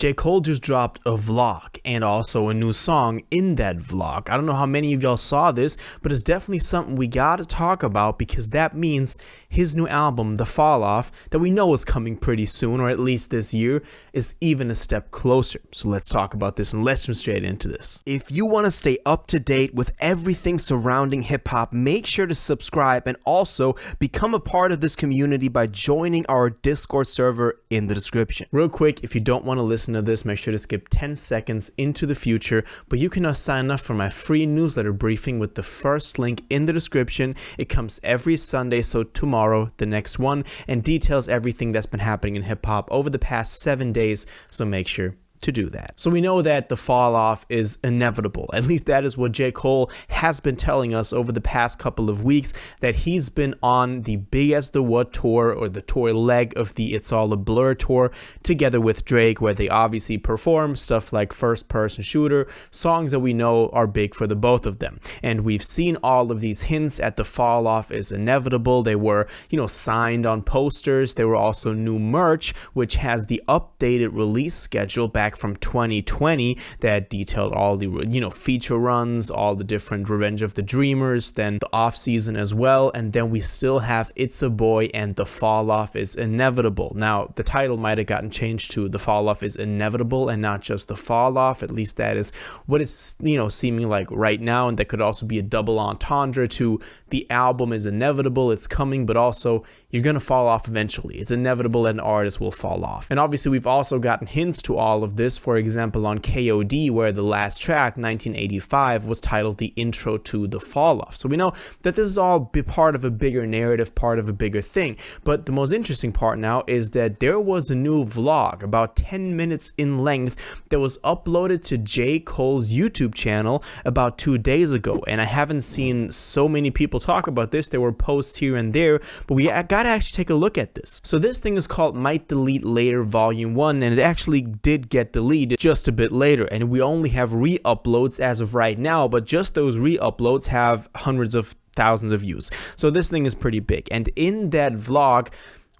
J. Cole just dropped a vlog and also a new song in that vlog. I don't know how many of y'all saw this, but it's definitely something we gotta talk about because that means his new album, The Fall Off, that we know is coming pretty soon, or at least this year, is even a step closer. So let's talk about this and let's jump straight into this. If you want to stay up to date with everything surrounding hip-hop, make sure to subscribe and also become a part of this community by joining our Discord server in the description. Real quick, if you don't want to listen to this, make sure to skip 10 seconds into the future, but you can now sign up for my free newsletter briefing with the first link in the description. It comes every Sunday, so tomorrow, the next one, and details everything that's been happening in hip-hop over the past 7 days, so make sure to do that. So we know that the fall off is inevitable. At least that is what J. Cole has been telling us over the past couple of weeks, that he's been on the Big as the What tour, or the tour leg of the It's All a Blur tour, together with Drake, where they obviously perform stuff like First Person Shooter, songs that we know are big for the both of them. And we've seen all of these hints at the fall off is inevitable. They were, signed on posters. There were also new merch, which has the updated release schedule back from 2020 that detailed all the feature runs, all the different Revenge of the Dreamers, then the off season as well, and then we still have It's a Boy and The Fall Off is Inevitable. Now the title might have gotten changed to The Fall Off is Inevitable and not just The Fall Off. At least that is what it's seeming like right now, and that could also be a double entendre to the album is inevitable, it's coming, but also you're gonna fall off eventually. It's inevitable that an artist will fall off. And obviously we've also gotten hints to all of this, for example on KOD, where the last track 1985 was titled The Intro to The Fall Off. So we know that this is all part of a bigger narrative, part of a bigger thing. But the most interesting part now is that there was a new vlog about 10 minutes in length that was uploaded to J. Cole's YouTube channel about 2 days ago, and I haven't seen so many people talk about this. There were posts here and there, but we gotta actually take a look at this. So this thing is called Might Delete Later Volume 1, and it actually did get deleted just a bit later, and we only have re-uploads as of right now, but just those re-uploads have hundreds of thousands of views. So this thing is pretty big, and in that vlog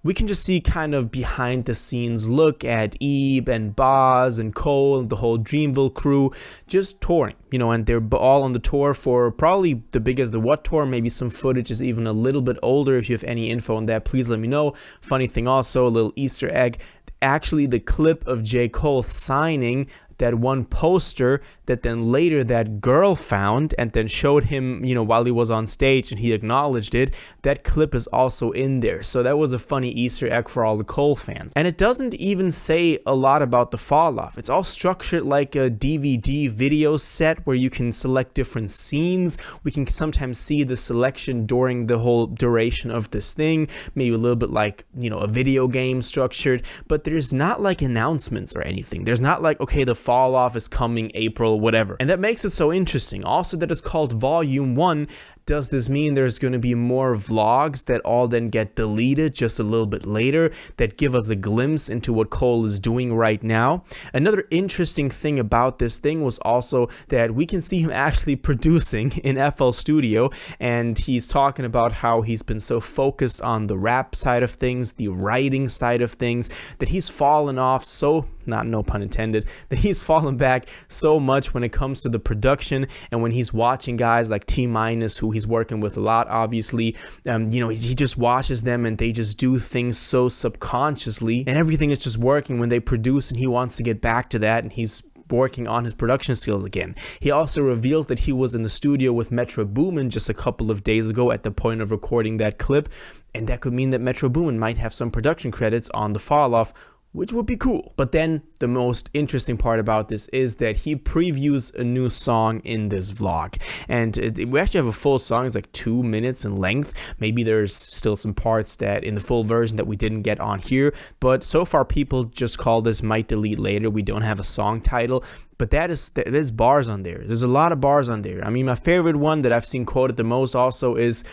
we can just see kind of behind the scenes look at Ebe and Boz and Cole and the whole Dreamville crew just touring, and they're all on the tour for probably the Big as the What tour. Maybe some footage is even a little bit older. If you have any info on that, please let me know. Funny thing also, a little Easter egg, actually the clip of J. Cole signing that one poster that then later that girl found and then showed him, while he was on stage, and he acknowledged it. That clip is also in there. So that was a funny Easter egg for all the Cole fans. And it doesn't even say a lot about the fall off. It's all structured like a DVD video set where you can select different scenes. We can sometimes see the selection during the whole duration of this thing, maybe a little bit like, a video game structured, but there's not like announcements or anything. There's not like, okay, the fall off is coming April, whatever. And that makes it so interesting. Also, that is called Volume 1. Does this mean there's going to be more vlogs that all then get deleted just a little bit later that give us a glimpse into what Cole is doing right now? Another interesting thing about this thing was also that we can see him actually producing in FL Studio, and he's talking about how he's been so focused on the rap side of things, the writing side of things, that he's fallen off so, no pun intended, that he's fallen back so much when it comes to the production. And when he's watching guys like T-Minus, who he's working with a lot, obviously, he just watches them and they just do things so subconsciously, and everything is just working when they produce, and he wants to get back to that, and he's working on his production skills again. He also revealed that he was in the studio with Metro Boomin just a couple of days ago at the point of recording that clip, and that could mean that Metro Boomin might have some production credits on The Fall Off, which would be cool. But then the most interesting part about this is that he previews a new song in this vlog, and we actually have a full song. It's like 2 minutes in length. Maybe there's still some parts that in the full version that we didn't get on here, but so far people just call this Might Delete Later. We don't have a song title, but there's bars on there. There's a lot of bars on there. I mean, my favorite one that I've seen quoted the most also is,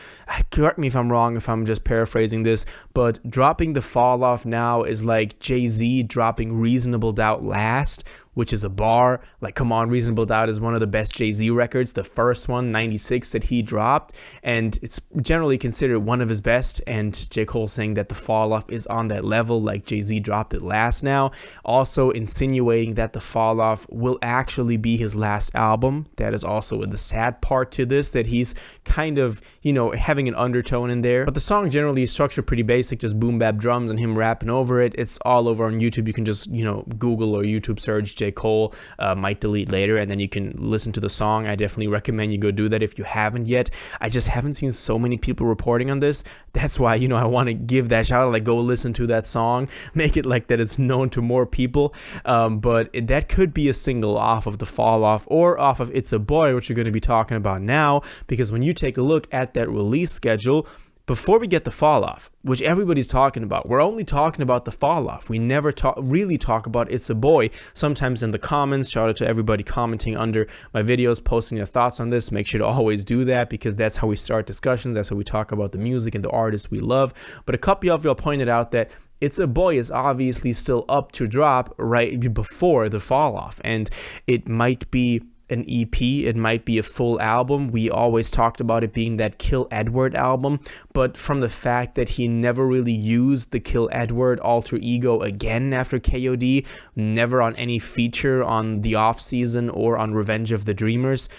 correct me if I'm wrong if I'm just paraphrasing this, but dropping the fall off now is like Jay-Z dropping Reasonable Doubt last, which is a bar. Like, come on, Reasonable Doubt is one of the best Jay-Z records, the first one, 96, that he dropped, and it's generally considered one of his best, and J. Cole saying that the Fall Off is on that level, like Jay-Z dropped it last now, also insinuating that the Fall Off will actually be his last album. That is also the sad part to this, that he's kind of, you know, having an undertone in there. But the song generally is structured pretty basic, just boom bap drums and him rapping over it. It's all over on YouTube. You can just, you know, Google or YouTube search J. Cole, Might Delete Later, and then you can listen to the song. I definitely recommend you go do that if you haven't yet. I just haven't seen so many people reporting on this. That's why, you know, I want to give that shout out, like, go listen to that song, make it like that it's known to more people. But that could be a single off of the Fall Off or off of It's a Boy, which you're going to be talking about now, because when you take a look at that release schedule, before we get the Fall Off, which everybody's talking about, we're only talking about the Fall Off. We never really talk about It's a Boy. Sometimes in the comments, shout out to everybody commenting under my videos, posting their thoughts on this. Make sure to always do that, because that's how we start discussions. That's how we talk about the music and the artists we love. But a couple of y'all pointed out that It's a Boy is obviously still up to drop right before the Fall Off, and it might be an EP, it might be a full album. We always talked about it being that Kill Edward album, but from the fact that he never really used the Kill Edward alter ego again after KOD, never on any feature on the off season or on Revenge of the Dreamers,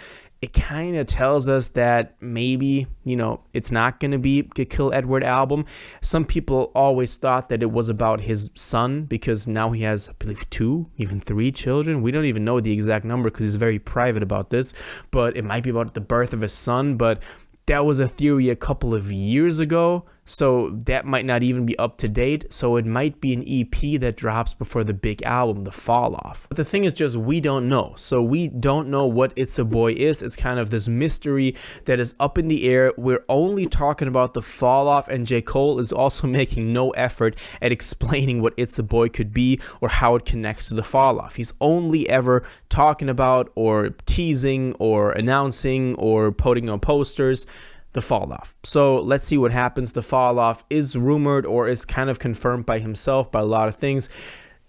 it kind of tells us that maybe, you know, it's not going to be a Kill Edward album. Some people always thought that it was about his son, because now he has, I believe, 2, even 3 children. We don't even know the exact number because he's very private about this, but it might be about the birth of his son. But that was a theory a couple of years ago, so that might not even be up to date. So it might be an EP that drops before the big album, the Fall Off. But the thing is just, we don't know. So we don't know what It's a Boy is. It's kind of this mystery that is up in the air. We're only talking about the Fall Off, and J. Cole is also making no effort at explaining what It's a Boy could be or how it connects to the Fall Off. He's only ever talking about or teasing or announcing or putting on posters the Fall Off. So let's see what happens. The Fall Off is rumored, or is kind of confirmed by himself, by a lot of things,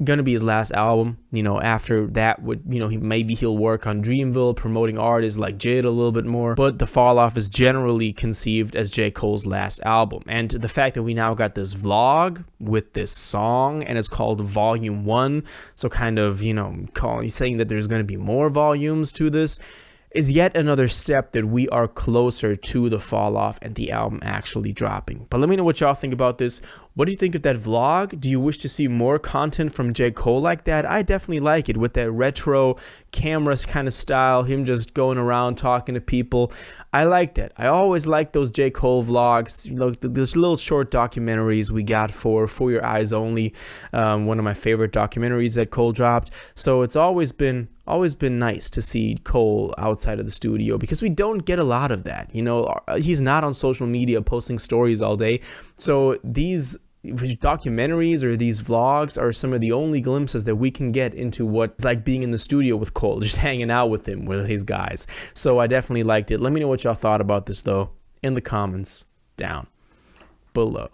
gonna be his last album. You know, after that would, you know, maybe he'll work on Dreamville, promoting artists like Jid a little bit more, but the Fall Off is generally conceived as J. Cole's last album. And the fact that we now got this vlog with this song, and it's called Volume 1, so kind of, you know, saying that there's going to be more volumes to this, is yet another step that we are closer to the Fall Off and the album actually dropping. But let me know what y'all think about this. What do you think of that vlog? Do you wish to see more content from J. Cole like that? I definitely like it, with that retro cameras kind of style, him just going around talking to people. I like that. I always like those J. Cole vlogs, you know, those little short documentaries we got for Your Eyes Only, one of my favorite documentaries that Cole dropped. So it's always been nice to see Cole outside of the studio, because we don't get a lot of that. You know, he's not on social media posting stories all day. So these documentaries or these vlogs are some of the only glimpses that we can get into what it's like being in the studio with Cole, just hanging out with him, with his guys. So I definitely liked it. Let me know what y'all thought about this, though, in the comments down below.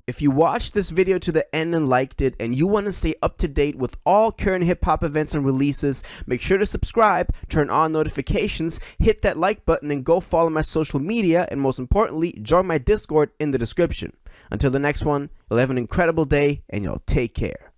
If you watched this video to the end and liked it, and you want to stay up to date with all current hip-hop events and releases, make sure to subscribe, turn on notifications, hit that like button, and go follow my social media, and most importantly, join my Discord in the description. Until the next one, you'll have an incredible day, and y'all take care.